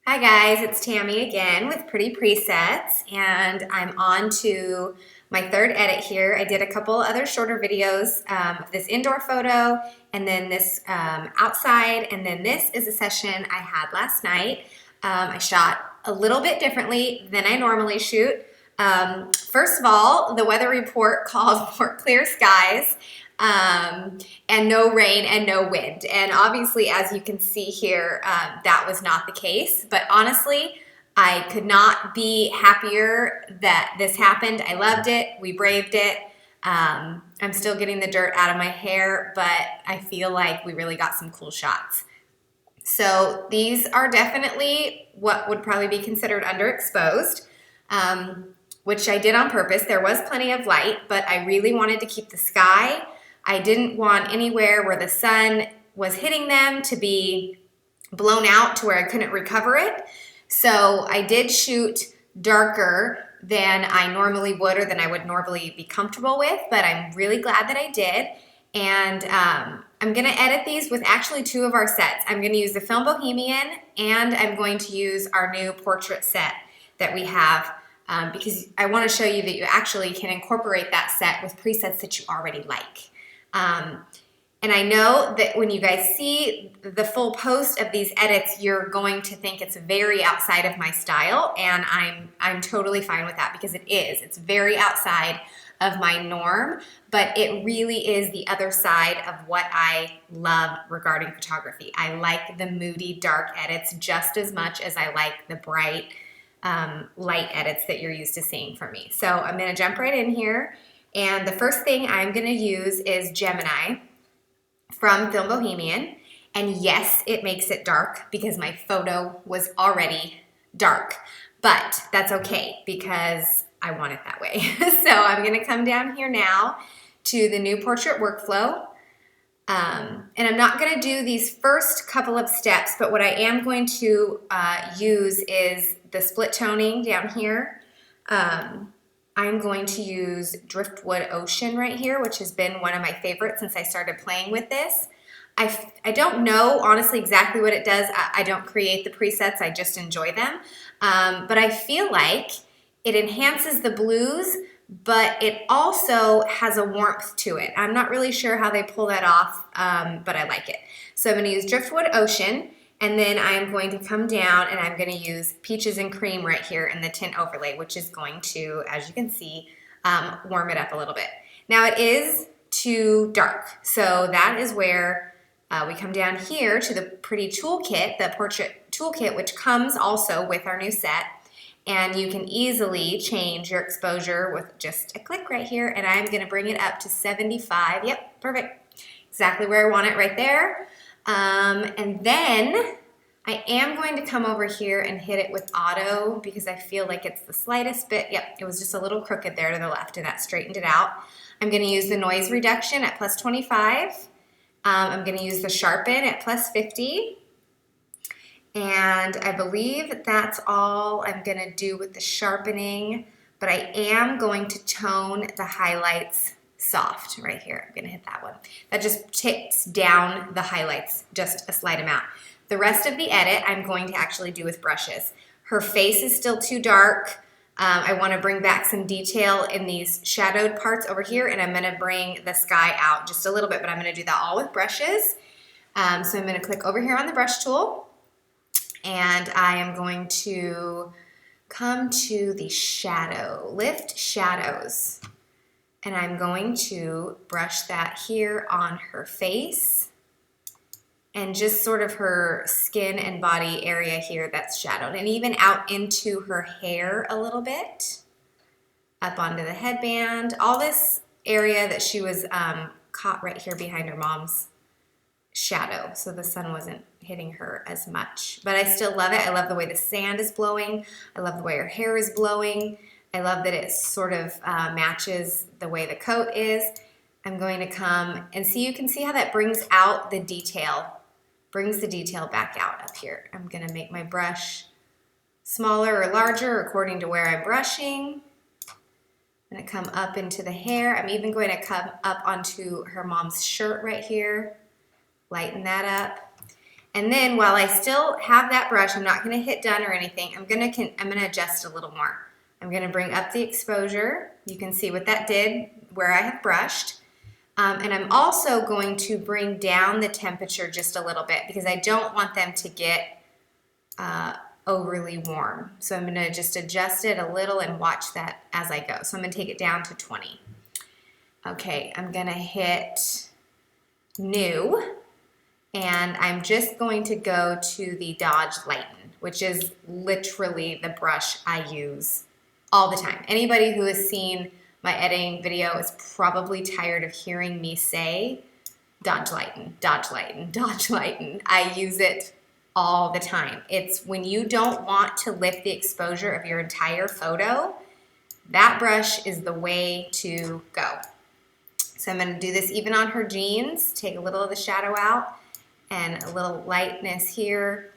Hi guys, it's Tammy again with Pretty Presets, and I'm on to my third edit here. I did a couple other shorter videos of this indoor photo and then this outside, and then this is a session I had last night. I shot a little bit differently than I normally shoot. First of all, the weather report called for clear skies and no rain and no wind. And obviously, as you can see here, that was not the case. But honestly, I could not be happier that this happened. I loved it. We braved it. I'm still getting the dirt out of my hair, but I feel like we really got some cool shots. So these are definitely what would probably be considered underexposed, which I did on purpose. There was plenty of light, but I really wanted to keep the sky. I didn't want anywhere where the sun was hitting them to be blown out to where I couldn't recover it. So I did shoot darker than I normally would or than I would normally be comfortable with, but I'm really glad that I did. And I'm gonna edit these with actually two of our sets. I'm gonna use the Film Bohemian and I'm going to use our new portrait set that we have because I wanna show you that you actually can incorporate that set with presets that you already like. And I know that when you guys see the full post of these edits, you're going to think it's very outside of my style, and I'm totally fine with that because it is. It's very outside of my norm, but it really is the other side of what I love regarding photography. I like the moody, dark edits just as much as I like the bright, light edits that you're used to seeing from me. So I'm gonna jump right in here. And the first thing I'm gonna use is Gemini from Film Bohemian. And yes, it makes it dark because my photo was already dark, but that's okay because I want it that way. So I'm gonna come down here now to the new portrait workflow. And I'm not gonna do these first couple of steps, but what I am going to use is the split toning down here. I'm going to use Driftwood Ocean right here, which has been one of my favorites since I started playing with this. I don't know, honestly, exactly what it does. I don't create the presets, I just enjoy them. But I feel like it enhances the blues, but it also has a warmth to it. I'm not really sure how they pull that off, but I like it. So I'm gonna use Driftwood Ocean, and then I'm going to come down and I'm going to use Peaches and Cream right here in the tint overlay, which is going to, as you can see, warm it up a little bit. Now it is too dark, so that is where we come down here to the Pretty Toolkit, the Portrait Toolkit, which comes also with our new set. And you can easily change your exposure with just a click right here, and I'm going to bring it up to 75. Yep, perfect. Exactly where I want it right there. And then I am going to come over here and hit it with auto because I feel like it's the slightest bit. Yep, it was just a little crooked there to the left and that straightened it out. I'm going to use the noise reduction at plus 25. I'm going to use the sharpen at plus 50. And I believe that's all I'm going to do with the sharpening, but I am going to tone the highlights soft right here. I'm gonna hit that one. That just tips down the highlights just a slight amount. The rest of the edit I'm going to actually do with brushes. Her face is still too dark. I wanna bring back some detail in these shadowed parts over here, and I'm gonna bring the sky out just a little bit, but I'm gonna do that all with brushes. So I'm gonna click over here on the brush tool, and I am going to come to the shadow, lift shadows. And I'm going to brush that here on her face and just sort of her skin and body area here that's shadowed, and even out into her hair a little bit, up onto the headband, all this area that she was caught right here behind her mom's shadow, so the sun wasn't hitting her as much. But I still love it. I love the way the sand is blowing. I love the way her hair is blowing. I love that it sort of matches the way the coat is. I'm going to come and see, you can see how that brings out the detail, brings the detail back out up here. I'm gonna make my brush smaller or larger according to where I'm brushing. I'm gonna come up into the hair. I'm even going to come up onto her mom's shirt right here, lighten that up. And then while I still have that brush, I'm not gonna hit done or anything. I'm gonna adjust a little more. I'm gonna bring up the exposure. You can see what that did where I have brushed. And I'm also going to bring down the temperature just a little bit because I don't want them to get overly warm. So I'm gonna just adjust it a little and watch that as I go. So I'm gonna take it down to 20. Okay, I'm gonna hit new, and I'm just going to go to the Dodge Lighten, which is literally the brush I use all the time. Anybody who has seen my editing video is probably tired of hearing me say Dodge Lighten, Dodge Lighten, Dodge Lighten. I use it all the time. It's when you don't want to lift the exposure of your entire photo, that brush is the way to go. So I'm gonna do this even on her jeans, take a little of the shadow out and a little lightness here,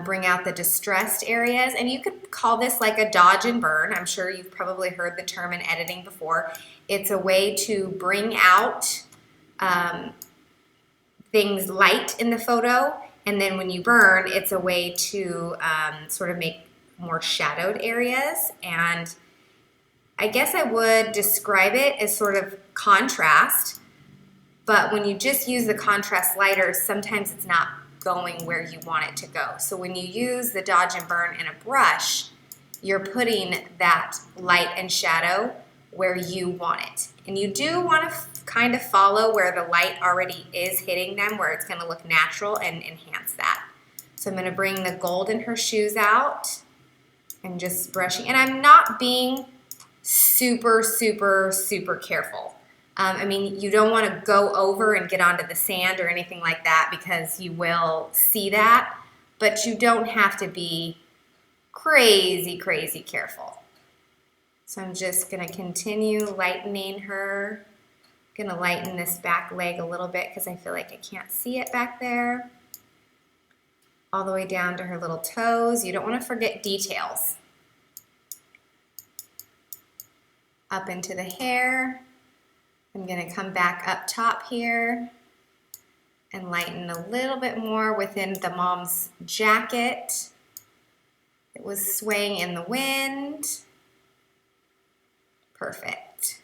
bring out the distressed areas. And you could call this like a dodge and burn. I'm sure you've probably heard the term in editing before. It's a way to bring out things light in the photo, and then when you burn, it's a way to sort of make more shadowed areas. And I guess I would describe it as sort of contrast, but when you just use the contrast lighter, sometimes it's not going where you want it to go. So when you use the dodge and burn in a brush, you're putting that light and shadow where you want it. And you do want to kind of follow where the light already is hitting them, where it's going to look natural and enhance that. So I'm going to bring the gold in her shoes out and just brushing. And I'm not being super, super, super careful. I mean, you don't want to go over and get onto the sand or anything like that because you will see that, but you don't have to be crazy, crazy careful. So I'm just going to continue lightening her. I'm going to lighten this back leg a little bit because I feel like I can't see it back there. All the way down to her little toes. You don't want to forget details. Up into the hair. I'm going to come back up top here and lighten a little bit more within the mom's jacket. It was swaying in the wind. Perfect.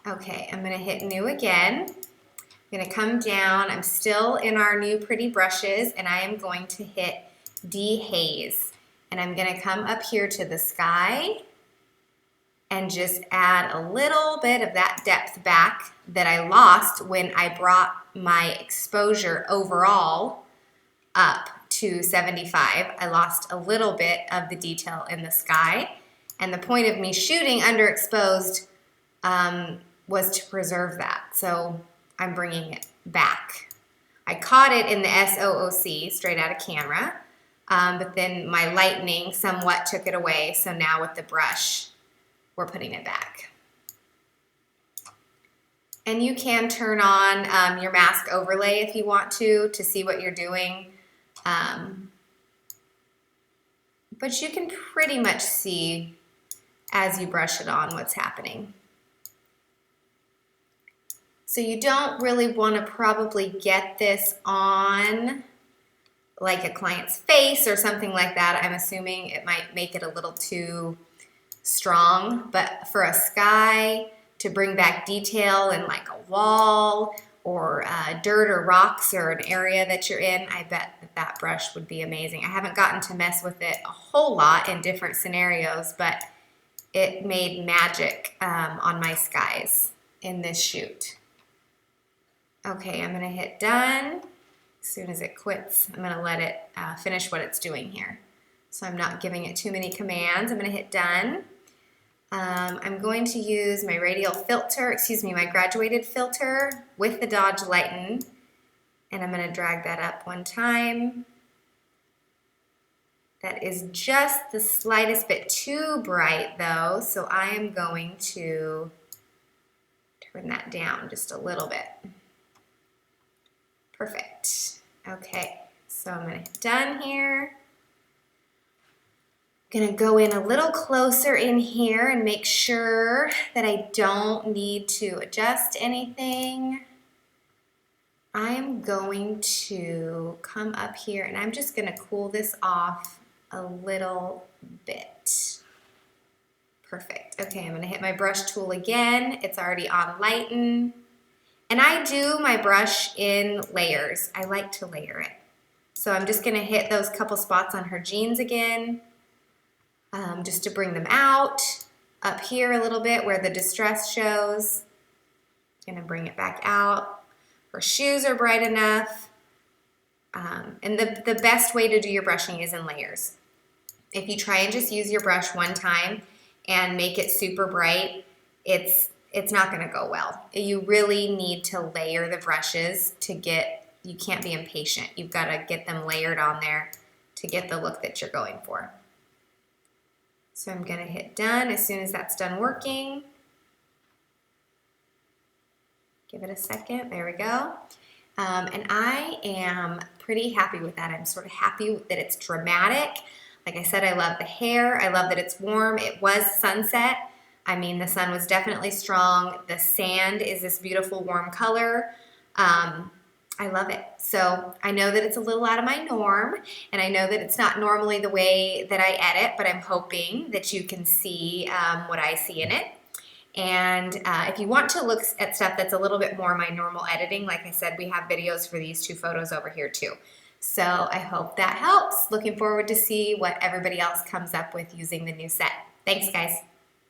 Okay, I'm going to hit new again. I'm going to come down. I'm still in our new pretty brushes, and I am going to hit dehaze. And I'm going to come up here to the sky and just add a little bit of that depth back that I lost when I brought my exposure overall up to 75. I lost a little bit of the detail in the sky. And the point of me shooting underexposed was to preserve that. So I'm bringing it back. I caught it in the SOOC, straight out of camera, but then my lightning somewhat took it away. So now with the brush, we're putting it back. And you can turn on your mask overlay if you want to see what you're doing. But you can pretty much see as you brush it on what's happening. So you don't really want to probably get this on like a client's face or something like that. I'm assuming it might make it a little too strong, but for a sky to bring back detail in like a wall or dirt or rocks or an area that you're in, I bet that brush would be amazing. I haven't gotten to mess with it a whole lot in different scenarios, but it made magic on my skies in this shoot. Okay, I'm gonna hit done. As soon as it quits, I'm gonna let it finish what it's doing here. So I'm not giving it too many commands. I'm gonna hit done. I'm going to use my radial filter, my graduated filter with the Dodge Lighten, and I'm going to drag that up one time. That is just the slightest bit too bright though, so I am going to turn that down just a little bit. Perfect. Okay, so I'm going to hit done here. Gonna go in a little closer in here and make sure that I don't need to adjust anything. I'm going to come up here and I'm just going to cool this off a little bit. Perfect. Okay, I'm going to hit my brush tool again. It's already on lighten. And I do my brush in layers. I like to layer it. So I'm just going to hit those couple spots on her jeans again, just to bring them out. Up here a little bit where the distress shows. Going to bring it back out. Her shoes are bright enough. And the best way to do your brushing is in layers. If you try and just use your brush one time and make it super bright, it's not going to go well. You really need to layer the brushes to get, you can't be impatient. You've got to get them layered on there to get the look that you're going for. So I'm going to hit done as soon as that's done working. Give it a second. There we go. And I am pretty happy with that. I'm sort of happy that it's dramatic. Like I said, I love the hair. I love that it's warm. It was sunset. I mean, the sun was definitely strong. The sand is this beautiful warm color. I love it. So I know that it's a little out of my norm, and I know that it's not normally the way that I edit, but I'm hoping that you can see what I see in it. And if you want to look at stuff that's a little bit more my normal editing, like I said, we have videos for these two photos over here too. So I hope that helps. Looking forward to see what everybody else comes up with using the new set. Thanks, guys.